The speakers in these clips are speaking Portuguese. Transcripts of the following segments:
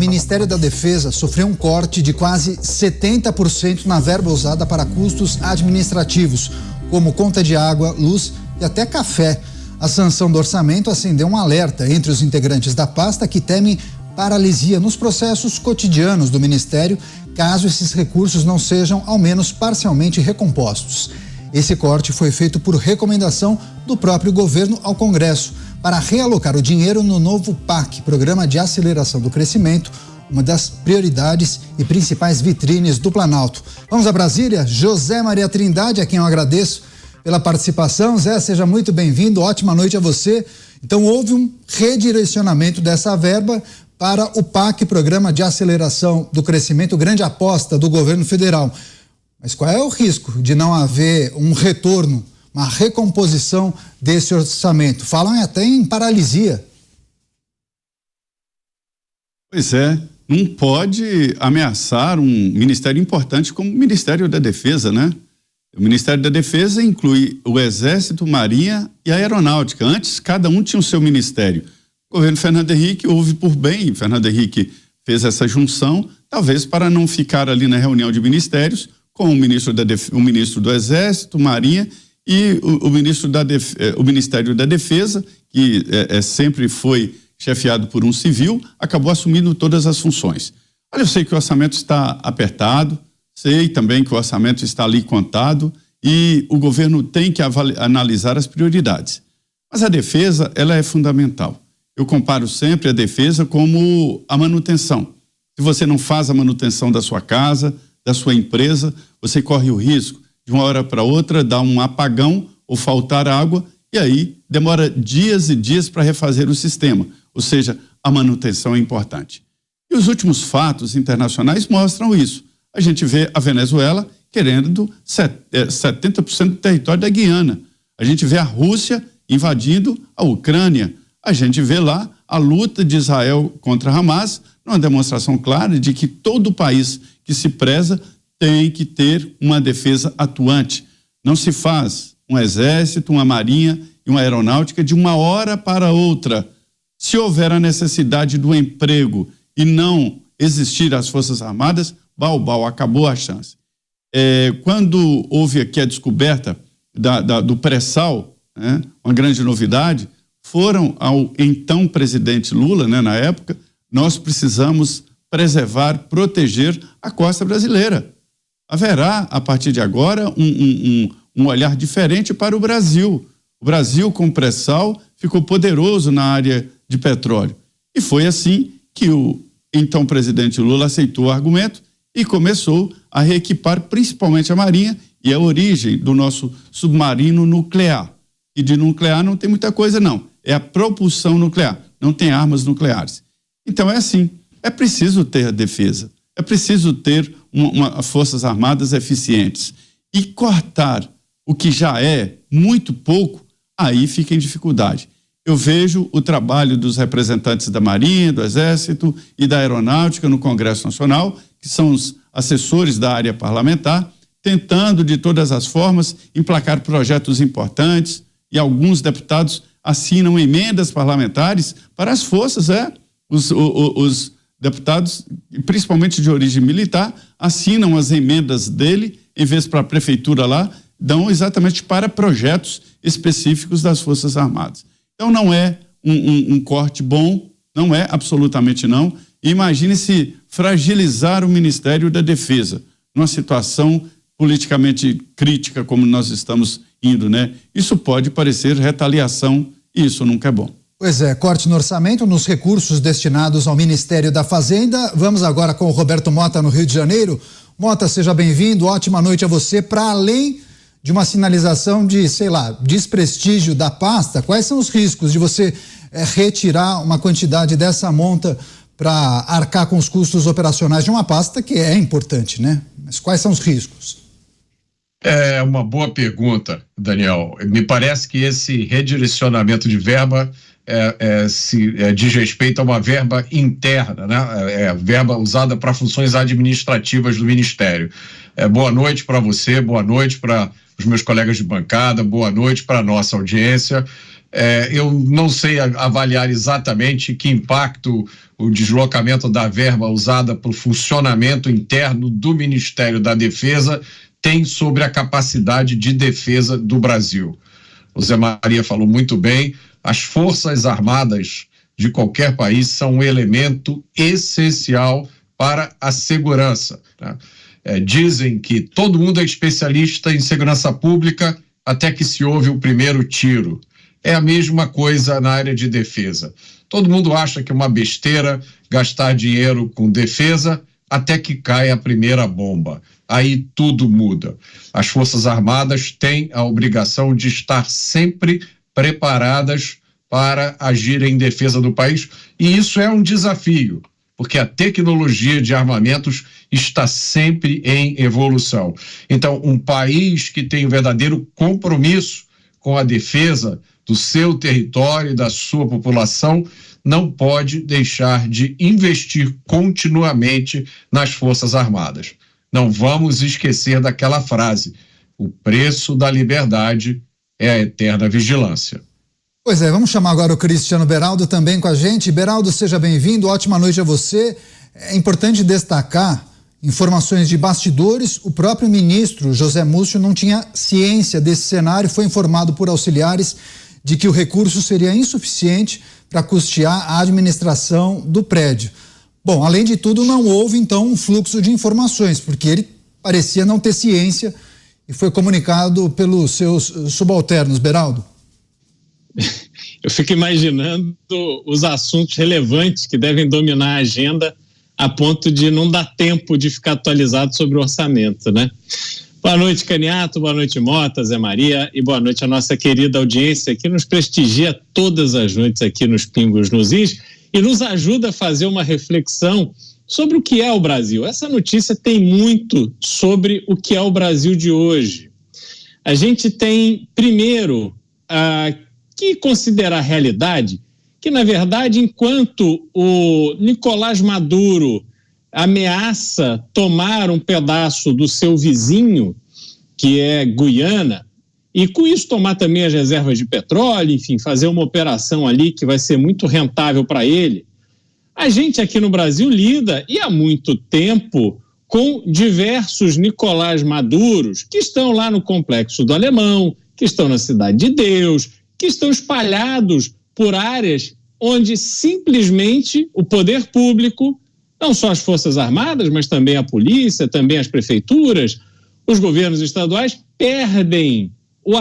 Ministério da Defesa sofreu um corte de quase 70% na verba usada para custos administrativos, como conta de água, luz e até café. A sanção do orçamento acendeu um alerta entre os integrantes da pasta que temem paralisia nos processos cotidianos do Ministério, caso esses recursos não sejam, ao menos parcialmente, recompostos. Esse corte foi feito por recomendação do próprio governo ao Congresso, para realocar o dinheiro no novo PAC, Programa de Aceleração do Crescimento, uma das prioridades e principais vitrines do Planalto. Vamos a Brasília? José Maria Trindade, a quem eu agradeço pela participação. Zé, seja muito bem-vindo, ótima noite a você. Então, houve um redirecionamento dessa verba para o PAC, Programa de Aceleração do Crescimento, grande aposta do governo federal. Mas qual é o risco de não haver um retorno, uma recomposição desse orçamento? Falam até em paralisia. Pois é, não pode ameaçar um ministério importante como o Ministério da Defesa, né? O Ministério da Defesa inclui o Exército, Marinha e a Aeronáutica. Antes, cada um tinha o seu ministério. O governo Fernando Henrique houve por bem, Fernando Henrique fez essa junção, talvez para não ficar ali na reunião de ministérios com o ministro do Exército, Marinha e o Ministério da Defesa, que sempre foi chefiado por um civil, acabou assumindo todas as funções. Olha, eu sei que o orçamento está apertado, sei também que o orçamento está ali contado e o governo tem que analisar as prioridades. Mas a defesa, ela é fundamental. Eu comparo sempre a defesa como a manutenção. Se você não faz a manutenção da sua casa, da sua empresa, você corre o risco de uma hora para outra dar um apagão ou faltar água e aí demora dias e dias para refazer o sistema. Ou seja, a manutenção é importante. E os últimos fatos internacionais mostram isso. A gente vê a Venezuela querendo 70% do território da Guiana. A gente vê a Rússia invadindo a Ucrânia. A gente vê lá a luta de Israel contra Hamas, numa demonstração clara de que todo país que se preza tem que ter uma defesa atuante. Não se faz um exército, uma marinha e uma aeronáutica de uma hora para outra. Se houver a necessidade do emprego e não existir as Forças Armadas, bau, acabou a chance. Quando houve aqui a descoberta do pré-sal, né, uma grande novidade, foram ao então presidente Lula, né, na época, nós precisamos preservar, proteger a costa brasileira. Haverá, a partir de agora, um olhar diferente para o Brasil. O Brasil, com pré-sal, ficou poderoso na área de petróleo. E foi assim que o então presidente Lula aceitou o argumento e começou a reequipar principalmente a Marinha e a origem do nosso submarino nuclear. E de nuclear não tem muita coisa, não. É a propulsão nuclear, não tem armas nucleares. Então é assim, é preciso ter defesa, é preciso ter forças armadas eficientes. E cortar o que já é muito pouco, aí fica em dificuldade. Eu vejo o trabalho dos representantes da Marinha, do Exército e da Aeronáutica no Congresso Nacional, que são os assessores da área parlamentar, tentando de todas as formas emplacar projetos importantes, e alguns deputados assinam emendas parlamentares para as forças, os deputados, principalmente de origem militar, assinam as emendas dele, em vez para a prefeitura lá, dão exatamente para projetos específicos das Forças Armadas. Então não é um corte bom, não é, absolutamente não. E imagine se fragilizar o Ministério da Defesa, numa situação politicamente crítica como nós estamos indo, né? Isso pode parecer retaliação e isso nunca é bom. Pois é, corte no orçamento, nos recursos destinados ao Ministério da Fazenda. Vamos agora com o Roberto Mota no Rio de Janeiro. Mota, seja bem-vindo, ótima noite a você. Para além de uma sinalização de, desprestígio da pasta, quais são os riscos de você retirar uma quantidade dessa monta para arcar com os custos operacionais de uma pasta que é importante, né? Mas quais são os riscos? É uma boa pergunta, Daniel. Me parece que esse redirecionamento de verba diz respeito a uma verba interna, né? Verba usada para funções administrativas do Ministério. Boa noite para você, boa noite para os meus colegas de bancada, boa noite para a nossa audiência. Eu não sei avaliar exatamente que impacto o deslocamento da verba usada para o funcionamento interno do Ministério da Defesa tem sobre a capacidade de defesa do Brasil. O Zé Maria falou muito bem, as Forças Armadas de qualquer país são um elemento essencial para a segurança, né? Dizem que todo mundo é especialista em segurança pública até que se ouve o primeiro tiro. É a mesma coisa na área de defesa. Todo mundo acha que é uma besteira gastar dinheiro com defesa até que cai a primeira bomba. Aí tudo muda. As Forças Armadas têm a obrigação de estar sempre preparadas para agir em defesa do país, e isso é um desafio, porque a tecnologia de armamentos está sempre em evolução. Então, um país que tem um verdadeiro compromisso com a defesa do seu território e da sua população não pode deixar de investir continuamente nas Forças Armadas. Não vamos esquecer daquela frase: o preço da liberdade é a eterna vigilância. Pois é, vamos chamar agora o Cristiano Beraldo também com a gente. Beraldo, seja bem-vindo, ótima noite a você. É importante destacar informações de bastidores. O próprio ministro José Múcio não tinha ciência desse cenário, foi informado por auxiliares de que o recurso seria insuficiente para custear a administração do prédio. Bom, além de tudo, não houve então um fluxo de informações, porque ele parecia não ter ciência e foi comunicado pelos seus subalternos. Beraldo? Eu fico imaginando os assuntos relevantes que devem dominar a agenda a ponto de não dar tempo de ficar atualizado sobre o orçamento, né? Boa noite, Caniato, boa noite, Mota, Zé Maria, e boa noite à nossa querida audiência que nos prestigia todas as noites aqui nos Pingos nos Is e nos ajuda a fazer uma reflexão sobre o que é o Brasil. Essa notícia tem muito sobre o que é o Brasil de hoje. A gente tem, primeiro, que considerar a realidade que, na verdade, enquanto o Nicolás Maduro ameaça tomar um pedaço do seu vizinho, que é Guiana, e com isso tomar também as reservas de petróleo, enfim, fazer uma operação ali que vai ser muito rentável para ele, a gente aqui no Brasil lida, e há muito tempo, com diversos Nicolás Maduros que estão lá no Complexo do Alemão, que estão na Cidade de Deus, que estão espalhados por áreas onde simplesmente o poder público, não só as Forças Armadas, mas também a polícia, também as prefeituras, os governos estaduais, perdem o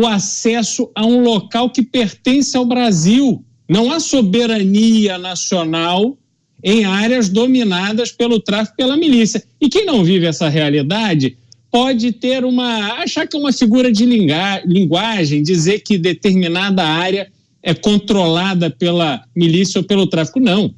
acesso a um local que pertence ao Brasil. Não há soberania nacional em áreas dominadas pelo tráfico e pela milícia. E quem não vive essa realidade pode achar que é uma figura de linguagem, dizer que determinada área é controlada pela milícia ou pelo tráfico. Não.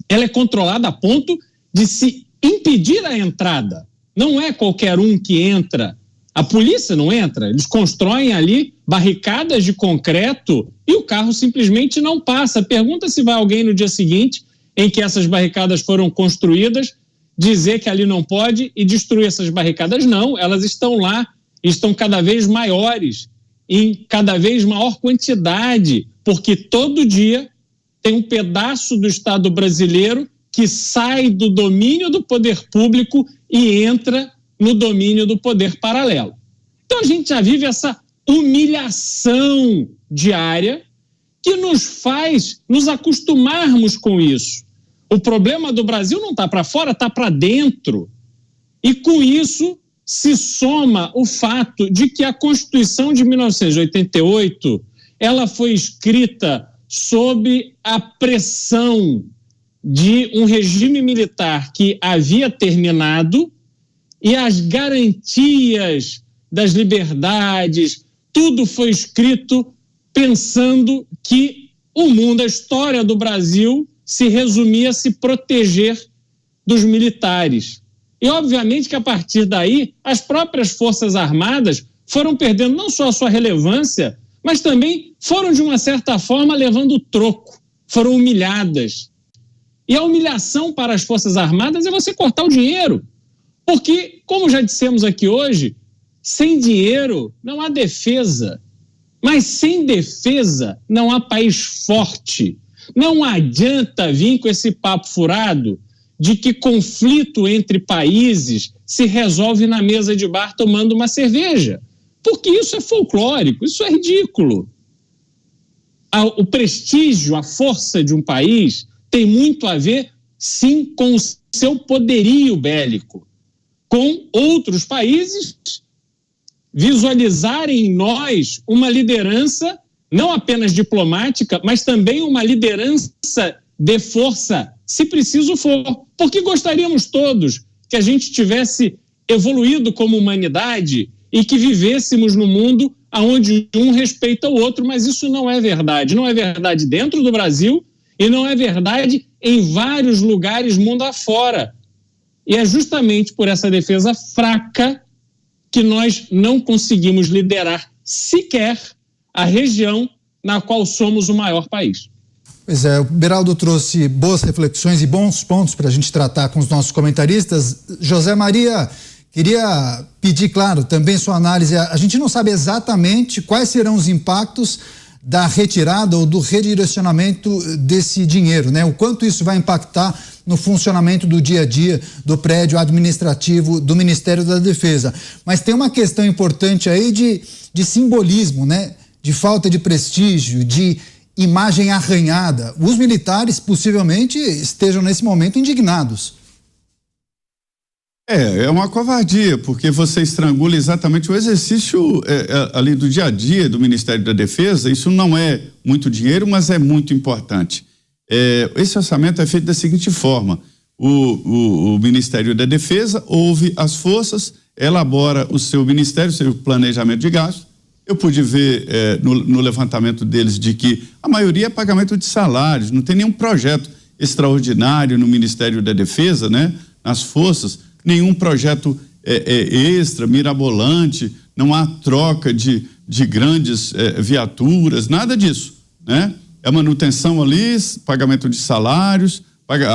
Ela é controlada a ponto de se impedir a entrada. Não é qualquer um que entra. A polícia não entra. Eles constroem ali barricadas de concreto e o carro simplesmente não passa. Pergunta se vai alguém no dia seguinte, em que essas barricadas foram construídas, dizer que ali não pode e destruir essas barricadas. Não, elas estão lá, estão cada vez maiores, em cada vez maior quantidade, porque todo dia tem um pedaço do Estado brasileiro que sai do domínio do poder público e entra no domínio do poder paralelo. Então a gente já vive essa humilhação diária que nos faz nos acostumarmos com isso. O problema do Brasil não está para fora, está para dentro. E com isso se soma o fato de que a Constituição de 1988 ela foi escrita sob a pressão de um regime militar que havia terminado e as garantias das liberdades, tudo foi escrito pensando que o mundo, a história do Brasil se resumia a se proteger dos militares. E, obviamente, que a partir daí, as próprias Forças Armadas foram perdendo não só a sua relevância, mas também foram, de uma certa forma, levando troco, foram humilhadas. E a humilhação para as Forças Armadas é você cortar o dinheiro. Porque, como já dissemos aqui hoje, sem dinheiro não há defesa. Mas sem defesa não há país forte. Não adianta vir com esse papo furado de que conflito entre países se resolve na mesa de bar tomando uma cerveja. Porque isso é folclórico, isso é ridículo. O prestígio, a força de um país tem muito a ver, sim, com o seu poderio bélico, com outros países visualizarem em nós uma liderança não apenas diplomática, mas também uma liderança de força, se preciso for. Porque gostaríamos todos que a gente tivesse evoluído como humanidade e que vivêssemos no mundo onde um respeita o outro, mas isso não é verdade. Não é verdade dentro do Brasil e não é verdade em vários lugares mundo afora. E é justamente por essa defesa fraca que nós não conseguimos liderar sequer a região na qual somos o maior país. Pois é, o Beraldo trouxe boas reflexões e bons pontos para a gente tratar com os nossos comentaristas. José Maria, queria pedir, claro, também sua análise. A gente não sabe exatamente quais serão os impactos da retirada ou do redirecionamento desse dinheiro, né? O quanto isso vai impactar no funcionamento do dia a dia do prédio administrativo do Ministério da Defesa. Mas tem uma questão importante aí de simbolismo, né? De falta de prestígio, de imagem arranhada. Os militares possivelmente estejam nesse momento indignados. É uma covardia, porque você estrangula exatamente o exercício ali do dia a dia do Ministério da Defesa. Isso não é muito dinheiro, mas é muito importante. Esse orçamento é feito da seguinte forma: o Ministério da Defesa ouve as forças, elabora o seu ministério, o seu planejamento de gastos. Eu pude ver no levantamento deles de que a maioria é pagamento de salários, não tem nenhum projeto extraordinário no Ministério da Defesa, né? Nas forças, nenhum projeto extra, mirabolante, não há troca de grandes viaturas, nada disso, né? É manutenção ali, pagamento de salários,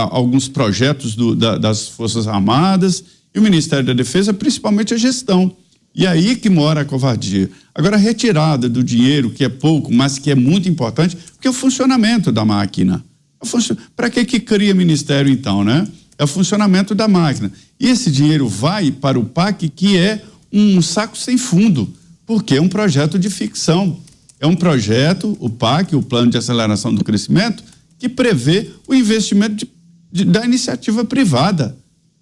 alguns projetos das Forças Armadas, e o Ministério da Defesa, principalmente a gestão. E aí que mora a covardia. Agora, a retirada do dinheiro, que é pouco, mas que é muito importante, porque é o funcionamento da máquina. Para que cria ministério, então, né? É o funcionamento da máquina. E esse dinheiro vai para o PAC, que é um saco sem fundo, porque é um projeto de ficção. É um projeto, o PAC, o Plano de Aceleração do Crescimento, que prevê o investimento da iniciativa privada.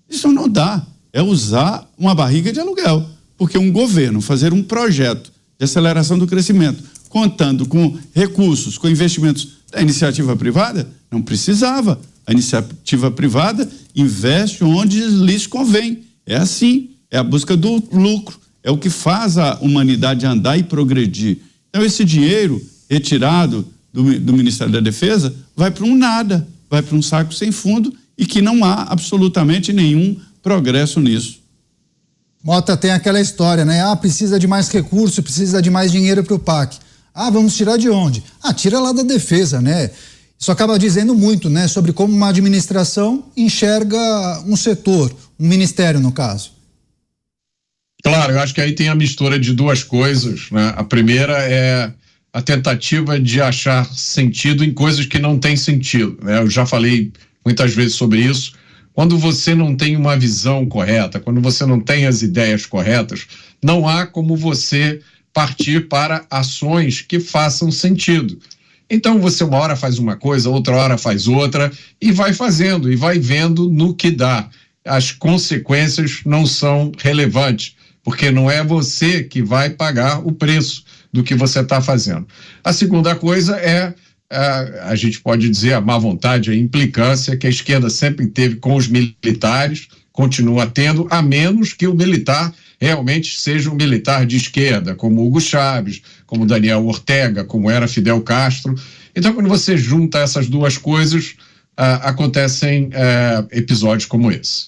Isso não dá. É usar uma barriga de aluguel. Porque um governo fazer um projeto de aceleração do crescimento, contando com recursos, com investimentos da iniciativa privada, não precisava. A iniciativa privada investe onde lhes convém. É assim, é a busca do lucro, é o que faz a humanidade andar e progredir. Então, esse dinheiro retirado do Ministério da Defesa vai para um nada, vai para um saco sem fundo e que não há absolutamente nenhum progresso nisso. Mota, tem aquela história, né? Precisa de mais recurso, precisa de mais dinheiro para o PAC. Vamos tirar de onde? Tira lá da defesa, né? Isso acaba dizendo muito, né? Sobre como uma administração enxerga um setor, um ministério, no caso. Claro, eu acho que aí tem a mistura de duas coisas, né? A primeira é a tentativa de achar sentido em coisas que não têm sentido, né? Eu já falei muitas vezes sobre isso. Quando você não tem uma visão correta, quando você não tem as ideias corretas, não há como você partir para ações que façam sentido. Então você uma hora faz uma coisa, outra hora faz outra, e vai fazendo, e vai vendo no que dá. As consequências não são relevantes, porque não é você que vai pagar o preço do que você está fazendo. A segunda coisa é a gente pode dizer a má vontade, a implicância que a esquerda sempre teve com os militares, continua tendo, a menos que o militar realmente seja um militar de esquerda, como Hugo Chávez, como Daniel Ortega, como era Fidel Castro. Então, quando você junta essas duas coisas, acontecem episódios como esse.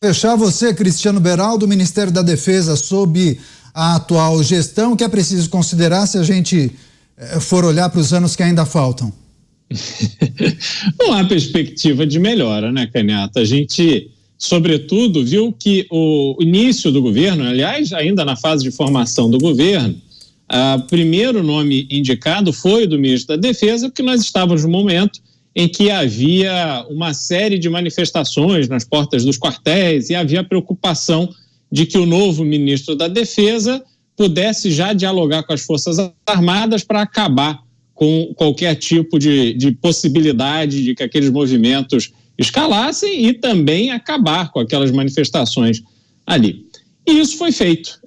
Fechar você, Cristiano Beraldo, do Ministério da Defesa, sob a atual gestão, que é preciso considerar se a gente for olhar para os anos que ainda faltam? Não há perspectiva de melhora, né, Canhata? A gente, sobretudo, viu que o início do governo, aliás, ainda na fase de formação do governo, O primeiro nome indicado foi o do ministro da Defesa, porque nós estávamos no momento em que havia uma série de manifestações nas portas dos quartéis e havia preocupação de que o novo ministro da Defesa pudesse já dialogar com as Forças Armadas para acabar com qualquer tipo de possibilidade de que aqueles movimentos escalassem e também acabar com aquelas manifestações ali. E isso foi feito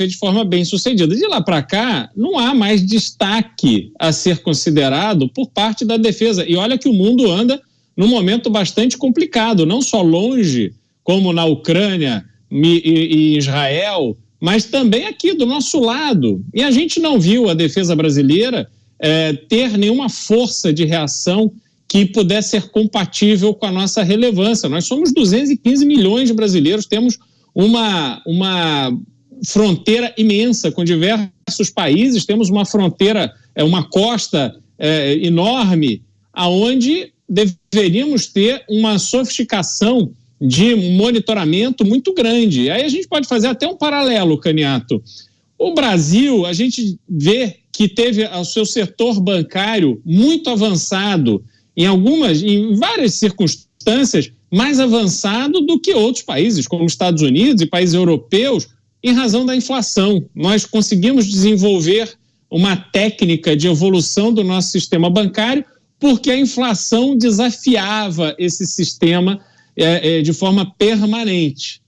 de forma bem sucedida. De lá para cá, não há mais destaque a ser considerado por parte da defesa. E olha que o mundo anda num momento bastante complicado, não só longe, como na Ucrânia e Israel, mas também aqui do nosso lado. E a gente não viu a defesa brasileira ter nenhuma força de reação que pudesse ser compatível com a nossa relevância. Nós somos 215 milhões de brasileiros, temos uma fronteira imensa com diversos países, temos uma fronteira, uma costa enorme, aonde deveríamos ter uma sofisticação de monitoramento muito grande. Aí a gente pode fazer até um paralelo, Caniato. O Brasil, a gente vê que teve o seu setor bancário muito avançado, em várias circunstâncias, mais avançado do que outros países, como os Estados Unidos e países europeus, em razão da inflação. Nós conseguimos desenvolver uma técnica de evolução do nosso sistema bancário porque a inflação desafiava esse sistema de forma permanente.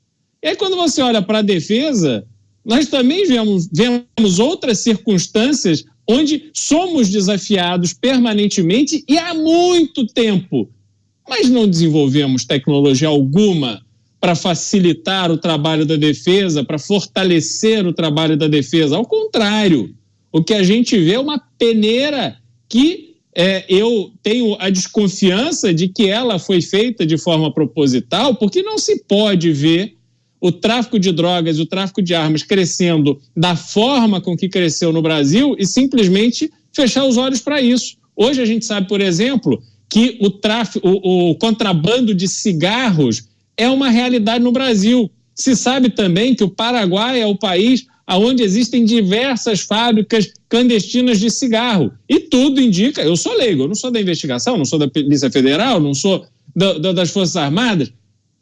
E aí, quando você olha para a defesa, nós também vemos outras circunstâncias onde somos desafiados permanentemente e há muito tempo, mas não desenvolvemos tecnologia alguma para facilitar o trabalho da defesa, para fortalecer o trabalho da defesa. Ao contrário, o que a gente vê é uma peneira que eu tenho a desconfiança de que ela foi feita de forma proposital, porque não se pode ver o tráfico de drogas e o tráfico de armas crescendo da forma com que cresceu no Brasil e simplesmente fechar os olhos para isso. Hoje a gente sabe, por exemplo, que o contrabando de cigarros é uma realidade no Brasil. Se sabe também que o Paraguai é o país onde existem diversas fábricas clandestinas de cigarro. E tudo indica, eu sou leigo, eu não sou da investigação, não sou da Polícia Federal, não sou das Forças Armadas,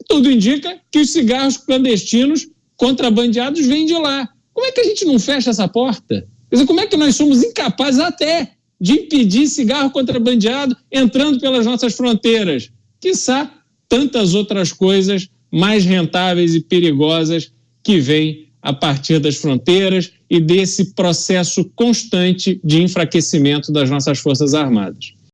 tudo indica que os cigarros clandestinos contrabandeados vêm de lá. Como é que a gente não fecha essa porta? Quer dizer, como é que nós somos incapazes até de impedir cigarro contrabandeado entrando pelas nossas fronteiras? Quiçá tantas outras coisas mais rentáveis e perigosas que vêm a partir das fronteiras e desse processo constante de enfraquecimento das nossas Forças Armadas.